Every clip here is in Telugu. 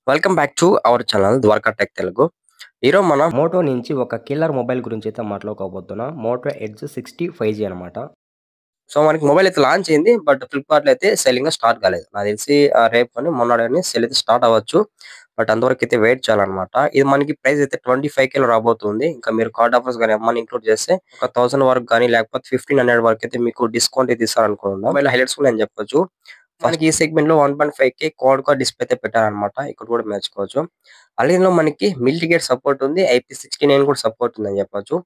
Welcome back to our channel Dwaraka tech Telugu. ఈరోజు మనం మోటో నుంచి ఒక కిల్లర్ మొబైల్ గురించి అయితే మాట్లాడుకోబోతున్నాం. మోటో ఎడ్జ్ 60 5G అనమాట. సో మనకి మొబైల్ అయితే లాంచ్ అయింది. బట్ ఫ్లిప్‌కార్ట్‌లో అయితే సెల్లింగ్ స్టార్ట్ కాలేదు. నాకు తెలిసి రేపు గాని మొన్నాడు గాని సేల్ అయితే స్టార్ట్ అవ్వచ్చు. బట్ అంతవరకు అయితే వెయిట్ చేయాలన్నమాట. ఇది మనకి ప్రైస్ అయితే 25,000 రాబోతుంది. ఇంకా మీరు కార్డ్ ఆఫర్స్ గాని ఏమన్నా ఇంక్లూడ్ చేస్తే ఒక 1000 వరకు గాని లేకపోతే 1500 వరకు అయితే మీకు డిస్కౌంట్ అయితే ఇస్తారనుకుంటున్నా. మొబైల్ హైలైట్స్ కూడా నేను చెప్పొచ్చు. మనకి ఈ సెగ్మెంట్ లో 1.5K క్వాడ్ కోర్ డిస్ప్లే అయితే పెట్టారనమాట. ఇక్కడ కూడా మెచ్చుకోవచ్చు. అలాగే ఇందులో మనకి మిల్టీగేట్ సపోర్ట్ ఉంది. IP69 కూడా సపోర్ట్ ఉందని చెప్పొచ్చు.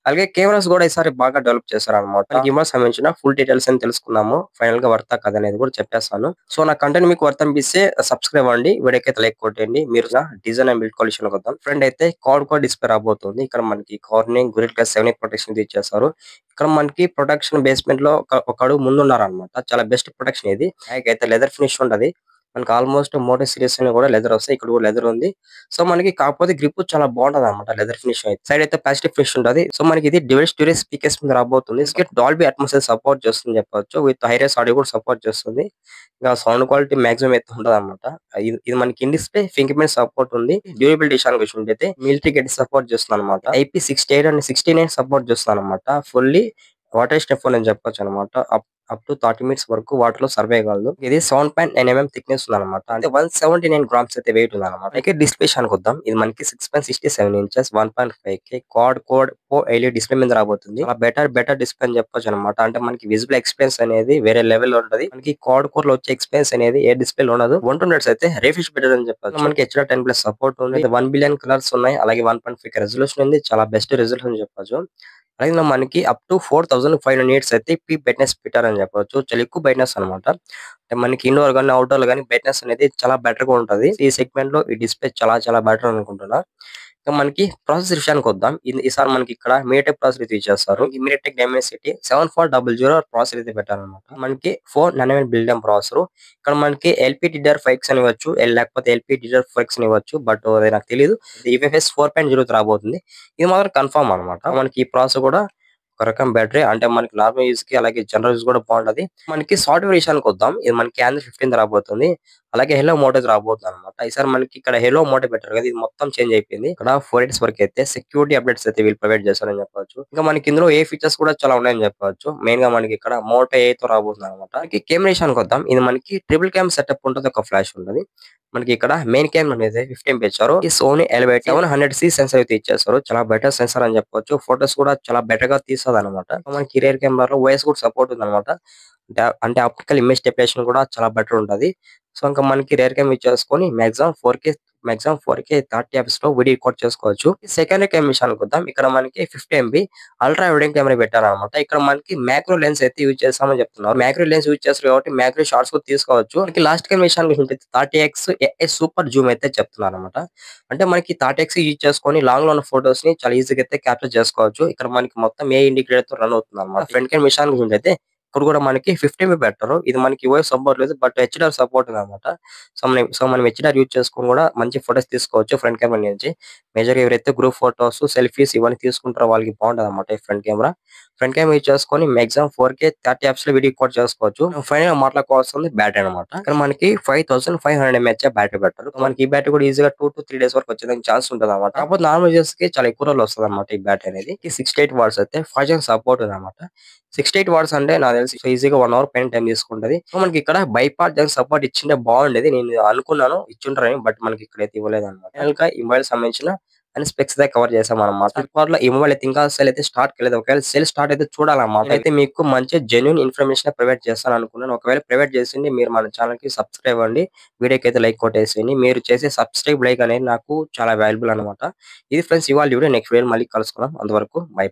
అలాగే కెమెరాస్ కూడా ఈసారి బాగా డెవలప్ చేశారనమాట. కెమెరాస్ సంబంధించిన ఫుల్ డీటెయిల్స్ అని తెలుసుకున్నాము. ఫైనల్ గా వర్తా కదా అనేది కూడా చెప్పేస్తాను. సో నా కంటెంట్ మీకు వర్త్ అనిపిస్తే సబ్స్క్రైబ్ అవ్వండి. వీడియోకి అయితే లైక్ కొట్టండి. మీరు డిజైన్ అండ్ బిల్డ్ క్వాలిషన్ వద్దాం. ఫ్రంట్ అయితే క్వాడ్ కోర్ డిస్ప్లే రాబోతుంది. ఇక్కడ మనకి కార్నింగ్ Gorilla Glass 7 ప్రొటెక్షన్ ఇచ్చేస్తారు. ఇక్కడ మనకి ప్రొటెక్షన్ బేస్మెంట్ లో ఒక అడుగు ముందు ఉన్నారనమాట. చాలా బెస్ట్ ప్రొటెక్షన్ ఇది. బ్యాక్ అయితే లెదర్ ఫినిష్ ఉంటది. మనకి ఆల్మోస్ట్ మోటో సిరీస్ లో కూడా లెదర్ వస్తాయి. ఇక్కడ కూడా లెదర్ ఉంది. సో మనకి కాకపోతే గ్రిప్ చాలా బాగుంటది అనమాట. లెదర్ ఫినిష్ అయితే సైడ్ అయితే ప్లాస్టిక్ ఫినిష్ ఉంటది. సో మనకి ఇది డ్యూయల్ స్టోరేజ్ స్పీకర్స్ మీద రాబోతుంది. డాల్బీ అట్మాస్ఫియర్ సపోర్ట్ చేస్తుంది చెప్పొచ్చు. విత్ హైరేస్ ఆడియో కూడా సపోర్ట్ చేస్తుంది. ఇంకా సౌండ్ క్వాలిటీ మాక్సిమం అయితే ఉంటది అనమాట. ఇది మనకి in display finger print support ఉంది. డ్యూరబిలిటీ విషయానికి అయితే మిలిటరీ గెట్ సపోర్ట్ చేస్తుంది అనమాట. IP68 అండ్ 69 సపోర్ట్ చేస్తుంది అనమాట. ఫుల్లీ వాటర్ స్టెప్ ఫోన్ అని చెప్పొచ్చు అనమాట. అప్ టు 30 మినిట్స్ వరకు వాటర్ లో సర్వే కాగలదు. ఇది 7.9 mm థిక్నెస్ ఉందన్నమాట. అంటే 179 గ్రామ్స్ అయితే వెయిట్ ఉందన్నమాట. అయితే డిస్ప్లే విషయానికి వద్దాం. ఇది మనకి 6.67 inches 1.5K code LED display మీద రాబోతుంది. చాలా బెటర్ డిస్ప్లే అని చెప్పొచ్చు అనమాట. అంటే మనకి విజిబుల్ ఎక్స్పీరియన్స్ అనేది వేరే లెవెల్ లో ఉంటది. మనకి కోర్ లో వచ్చే ఎక్స్పీరియన్స్ అనేది ఏ డిస్ప్లే లో ఉండదు. 120 అయితే రేఫిష్ బెటర్ అని చెప్పొచ్చు. మనకి HDR10+ సపోర్ట్ ఉంది. 1 బిలియన్ కలర్స్ ఉన్నాయి. అలాగే 1.5K రెజల్యూషన్ ఉంది. చాలా బెస్ట్ రిజల్యూషన్ అని చెప్పొచ్చు. అలాగే మనకి అప్ టు 4500 నిట్స్ అయితే పీక్ బ్రైట్నెస్ పెట్టారని చెప్పొచ్చు. చాలా ఎక్కువ బ్రైట్నెస్ అనమాట. అంటే మనకి ఇండోర్ గానీ అవుట్డోర్ గానీ బ్రైట్నెస్ అనేది చాలా బెటర్ గా ఉంటది. ఈ సెగ్మెంట్ లో ఈ డిస్ప్లే చాలా బెటర్ అనుకుంటున్నా. ఇంకా మనకి ప్రాసెసర్ విషయానికి వద్దాం. ఈసారి మనకి ఇక్కడ మీటెక్ ప్రాసెసర్ అయితే ఇచ్చేస్తారు. ఈ మీటెక్ డైమెన్సిటీ 7400 ప్రాసెసర్ అయితే పెట్టారనమాట. మనకి 4 నానోమీటర్ బిల్డ్ ప్రాసెసర్. ఇక్కడ మనకి LPDDR5X అని ఇవ్వచ్చు. లేకపోతే LPDDR4X అని ఇవ్వచ్చు. బట్ అది నాకు తెలియదు. UFS 4.0 రాబోతుంది. ఇది మాత్రం కన్ఫర్మ్ అనమాట. మనకి ఈ ప్రాసెసర్ కూడా ఒక రకం బ్యాటరీ అంటే మనకి నార్మల్ యూజ్ కి అలాగే జనరల్ యూజ్ కూడా బాగుంటది. మనకి సాఫ్ట్వేర్ విషయానికి వద్దాం. ఇది మనకి Android 15 రాబోతుంది. అలాగే హెలో మోటోస్ రాబోతుంది అనమాట. ఈసారి మనకి ఇక్కడ హెలో మోటో పెట్టారు కదా, ఇది మొత్తం చేంజ్ అయిపోయింది. ఇక్కడ 4 ఇయర్స్ వరకు అయితే సెక్యూరిటీ అప్డేట్స్ అయితే వీళ్ళు ప్రొవైడ్ చేస్తారని చెప్పవచ్చు. ఇంకా మనకి ఇందులో ఏ ఫీచర్స్ కూడా చాలా ఉన్నాయని చెప్పవచ్చు. మెయిన్ గా మనకి ఇక్కడ మోటో A తో రాబోతుంది అనమాట. మనకి కెమెరా విషయానికి వద్దాం. ఇది మనకి ట్రిపుల్ క్యామ్ సెటప్ ఉంటుంది. ఒక ఫ్లాష్ ఉంటుంది. మనకి ఇక్కడ మెయిన్ కెమెరా అనేది 50 MP ఇచ్చారు. ఈ సోనీ Elevate 700C సెన్సార్ అయితే ఇచ్చేస్తారు. చాలా బెటర్ సెన్సార్ అని చెప్పొచ్చు. ఫోటోస్ కూడా చాలా బెటర్ గా తీస్తుంది అనమాట. మనకి రియర్ కెమెరాలో OIS కూడా సపోర్ట్ ఉంది అనమాట. అంటే ఆప్టికల్ ఇమేజ్ స్టెబిలైజేషన్ కూడా చాలా బెటర్ ఉంటది. సో ఇంకా మనకి రేర్ క్యామ్ ఇచ్చేసుకొని మాక్సిమం 4K 30 fps లో వీడియో రికార్డ్ చేసుకోవచ్చు. సెకండరీ కెమెరా విషయానికి వద్దాం. ఇక్కడ మనకి 50 MP అల్ట్రా వైడ్ కెమెరా పెట్టారన్నమాట. ఇక్కడ మనకి మ్యాక్రో లెన్స్ అయితే యూజ్ చేస్తామని చెప్తున్నారు. మ్యాక్రో లెన్స్ యూజ్ చేస్తారు కాబట్టి మ్యాక్రో షాట్స్ కూడా తీసుకోవచ్చు. మనకి లాస్ట్ కెమెరా విషయానికి 30x AI సూపర్ జూమ్ అయితే చెప్తున్నారు అనమాట. అంటే మనకి 30x యూజ్ చేసుకొని లాంగ్ లో ఉన్న ఫోటోస్ ని చాలా ఈజీగా అయితే క్యాప్చర్ చేసుకోవచ్చు. ఇక్కడ మనకి మొత్తం ఏ ఇండికేటర్ తో రన్ అవుతుంది అనమాట. ఫ్రంట్ కెమెరా విషయానికి అయితే ఇక్కడ కూడా మనకి 50 MP పెట్టారు. ఇది మనకి OIS సపోర్ట్ లేదు. బట్ HDR సపోర్ట్ ఉందన్నమాట. మనం HDR యూజ్ చేసుకొని కూడా మంచి ఫోటోస్ తీసుకోవచ్చు ఫ్రంట్ కెమెరా నుంచి. మేజర్ ఎవరైతే గ్రూప్ ఫోటోస్, సెల్ఫీస్ ఇవన్నీ తీసుకుంటారో వాళ్ళకి బాగుంటది అనమాట ఈ front camera. Front camera use చేసుకొని మాక్సిమం 4K 30 fps లో వీడియో రికార్డ్ చేసుకోవచ్చు. ఫైనల్ గా మాట్లాడుకోవాల్సింది బ్యాటరీ అనమాట. ఇక్కడ మనకి 5500 mAh బ్యాటరీ పెట్టారు. మనకి ఈ బ్యాటరీ కూడా ఈజీగా 2 to 3 డేస్ వరకు వచ్చేదానికి ఛాన్స్ ఉంటుంది అనమాట. కాకపోతే నార్మల్ యూజర్స్ కి చాలా ఎక్కువ రోజులు వస్తుంది అనమాట ఈ బ్యాటరీ అనేది. 68 వాట్స్ అయితే 5G సపోర్ట్ ఉంది అనమాట. 68 వాట్స్ అంటే నాకు తెలిసి ఈజీగా 1 అవర్ పైన టైం తీసుకుంటది. సో మనకి ఇక్కడ బైపాస్ జంక్ సపోర్ట్ ఇచ్చింటే బాగుండేది. నేను అనుకున్నాను ఇచ్చుంటారని. బట్ మనకి ఇక్కడ అయితే ఇవ్వలేదు అనమాట. ఇంకా ఈ మొబైల్ సంబంధించిన అన్ని స్పెక్స్ అయితే కవర్ చేసాం అనమాట. ఫ్లిప్కార్ట్ లో ఈ మొబైల్ అయితే ఇంకా సేల్ అయితే స్టార్ట్ కాలేదు. ఒకవేళ సేల్ స్టార్ట్ అయితే చూడాలన్నమాట. అయితే మీకు మంచి జెన్యూన్ ఇన్ఫర్మేషన్ ప్రొవైడ్ చేస్తాను అనుకున్నాను. ఒకవేళ ప్రొవైడ్ చేసింది మీరు మన ఛానల్ కి సబ్స్క్రైబ్ అవ్వండి. వీడియోకి అయితే లైక్ కొట్టేసేయండి. మీరు చేసే సబ్స్క్రైబ్ లైక్ అనేది నాకు చాలా వాల్యుబుల్ అనమాట. ఇది ఫ్రెండ్స్ ఇవాళ వీడియో. నెక్స్ట్ వీడియో మళ్ళీ కలుసుకుందాం. అంతవరకు బై.